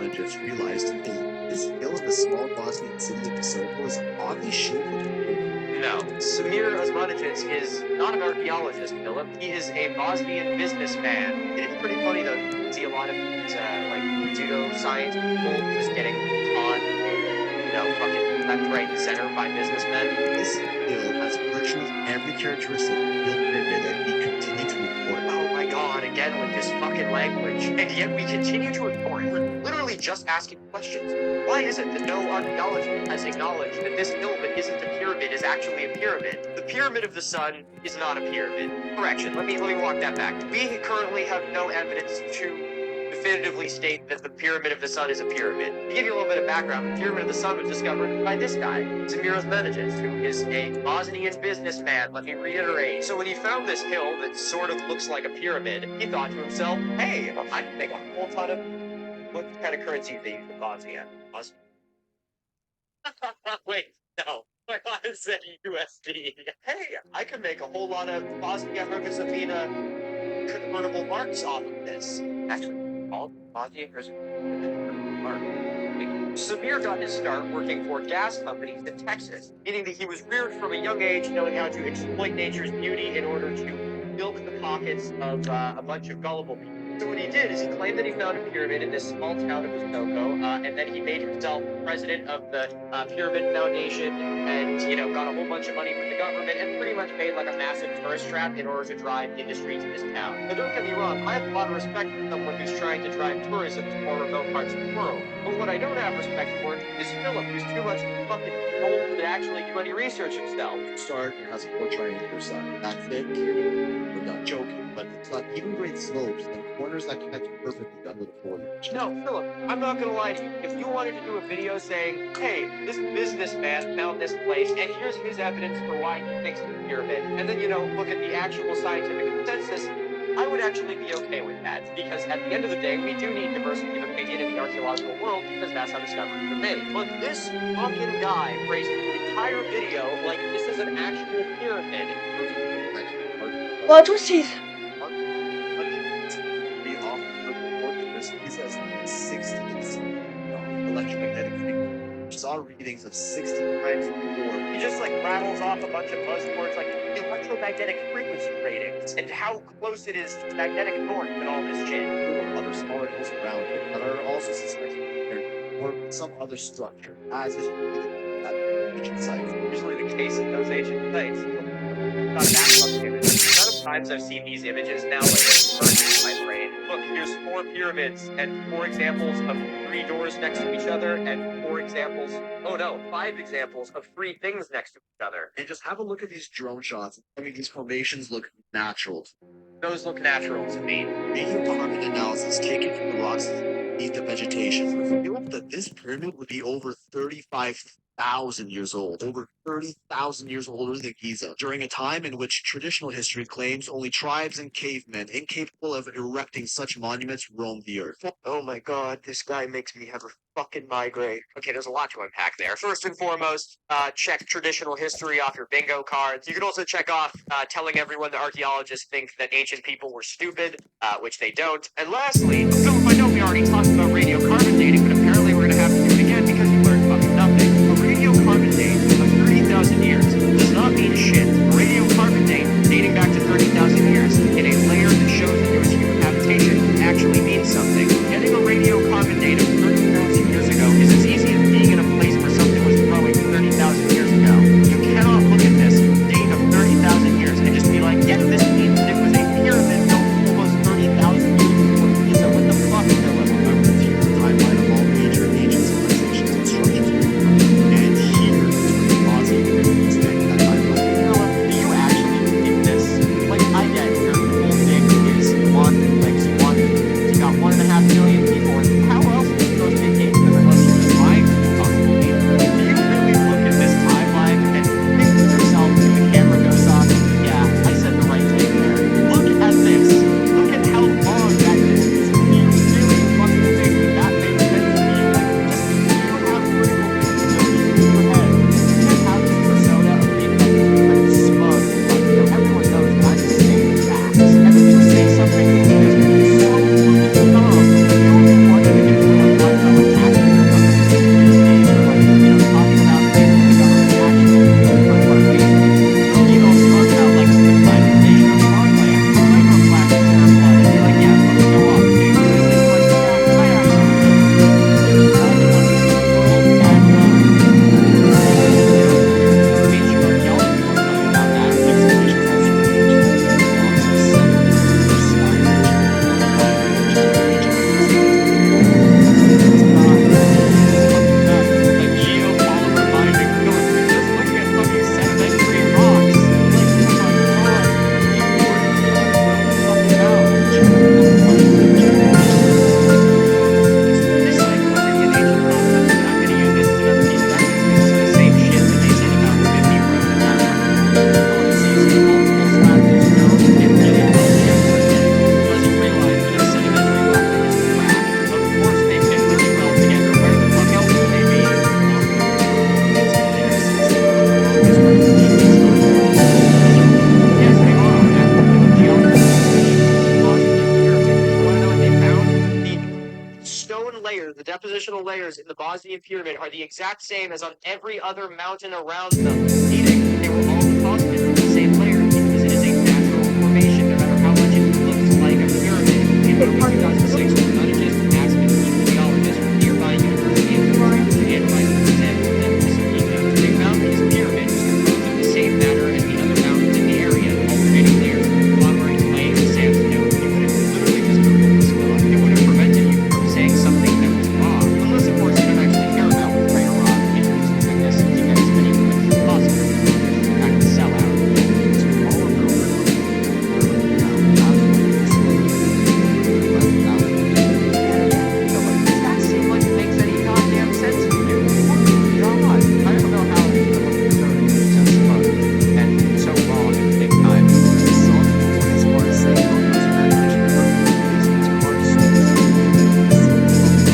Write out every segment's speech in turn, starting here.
Osmanagis realized that this hill in the small Bosnian city of Kosovo is oddly shaped like a pyramid. No, Samir Osmanagis is not an archaeologist, Philip. He is a Bosnian businessman. It's pretty funny though. You see a lot of these, like pseudoscience people just getting caught, fucking left, right, and center by businessmen. This hill has virtually every characteristic of a hill pyramid that we continue to report. Oh my god, again with this fucking language. And yet we continue to ignore it. We're literally just asking questions. Why is it that no archaeologist has acknowledged that this hill that isn't a pyramid is actually a pyramid? The Pyramid of the Sun is not a pyramid. Correction, let me walk that back. We currently have no evidence to definitively state that the Pyramid of the Sun is a pyramid. To give you a little bit of background, the Pyramid of the Sun was discovered by this guy, Samir Osmanagis, who is a Bosnian businessman, let me reiterate. So when he found this hill that sort of looks like a pyramid, he thought to himself, hey, I can make a whole ton of... What kind of currency do they use in Bosnia? Wait, no. I thought it said USD. Hey, I could make a whole lot of Bosnia-Herzegovina convertible marks off of this. Actually, all Bosnia-Herzegovina marks. Samir got his start working for gas companies in Texas, meaning that he was reared from a young age knowing how to exploit nature's beauty in order to milk the pockets of a bunch of gullible people. So what he did is he claimed that he found a pyramid in this small town of Osoko, and then he made himself president of the Pyramid Foundation and, got a whole bunch of money from the government and pretty much made like a massive tourist trap in order to drive industry to this town. Now don't get me wrong, I have a lot of respect for someone who's trying to drive tourism to more remote parts of the world. But what I don't have respect for is Philip, who's too much fucking old to actually do any research himself. Start and has 4 triangular sun. That's it, period. We're not joking, but it's not even great slopes and corners that connect perfectly under the foliage. No, Philip, I'm not gonna lie to you. If you wanted to do a video saying, hey, this businessman found this place, and here's his evidence for why he thinks it's a pyramid, and then, look at the actual scientific consensus, I would actually be okay with that, because at the end of the day, we do need diversity of opinion in the archaeological world, because that's how discoveries are made. But this fucking guy phrased the entire video like this is an actual pyramid. What was it? He says 60 electromagnetic frequency. Saw readings of 60 times before. He just rattles off a bunch of buzzwords like electromagnetic frequency ratings and how close it is to magnetic north and all this shit. There are other smaller hills around it that are also suspected or some other structure, as is at ancient sites. Usually the case in those ancient sites. Not that fucking image. The amount of times I've seen these images now, burning in my brain. Look, here's 4 pyramids and 4 examples of 3 doors next to each other and 4 examples, 5 examples of 3 things next to each other. And just have a look at these drone shots. I mean, these formations look natural. Those look natural to me. Radiocarbon analysis taken from the rocks beneath the vegetation revealed that this pyramid would be over 35,000 years old, over 30,000 years older than Giza, during a time in which traditional history claims only tribes and cavemen incapable of erecting such monuments roamed the earth. Oh my god, this guy makes me have a fucking migraine. Okay, there's a lot to unpack there. First and foremost, check traditional history off your bingo cards. You can also check off telling everyone that archaeologists think that ancient people were stupid, which they don't. And lastly, Philip, I know we already talked about radiocarbon dating, but apparently we're going to have to do it again because we learned fucking nothing. A radiocarbon date of 30,000 years does not mean shit. A radiocarbon date dating back to 30,000 years in a layer that shows that there was human habitation actually means something. Getting a radiocarbon date of 30,000 years ago is as easy as being in a place where something was growing 30,000 years ago. You cannot look at this date of 30,000 years and just be like, yeah, this means that it was a pyramid built almost 30,000 years before Giza. What the fuck? stone layers, the depositional layers in the Bosnian pyramid are the exact same as on every other mountain around them, meaning they were all deposited from the same layer because it is a natural formation, no matter how much it looks like a pyramid. In early 2006, geologist asked a geologist from nearby University of Florida to analyze the example of Egypt. They found these pyramids composed of the same matter as the other mountains in the area, alternating layers of conglomerate clay and sandstone. You could have literally just Googled this, Philip. It would have prevented you from saying something that was wrong. Unless, of course, you don't actually care about what's right or wrong, and you're just doing this to get as many clicks as possible. You're kind of a sellout. That seems like it makes any goddamn sense to you. God, I don't know how it's so smart and so wrong at the same time.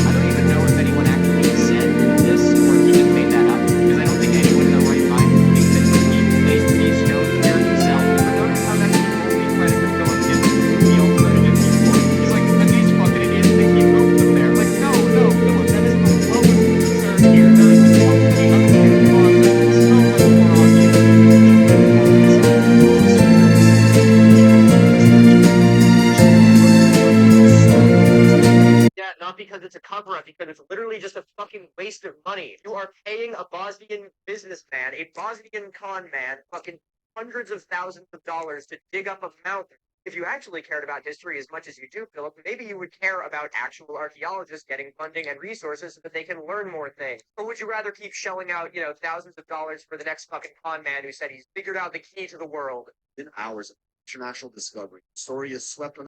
I don't even know if anyone actually said this or he just made that up, because I don't think anyone in their right mind would think that he placed these stones here himself. But notice how that's the only credit that Philip gives the alternative viewpoint. He's like, and these fucking idiots think he moved them there. Like, no, Philip, that is the lowest concern here. There is totally other things wrong. There's so much more obvious. Yeah, not because it's a cover-up, because it's literally just a fucking waste of money. You are paying a Bosnian businessman, a Bosnian con man, fucking hundreds of thousands of dollars to dig up a mountain. If you actually cared about history as much as you do, Philip, maybe you would care about actual archaeologists getting funding and resources so that they can learn more things. Or would you rather keep shelling out, thousands of dollars for the next fucking con man who said he's figured out the key to the world? In hours of international discovery, the story is swept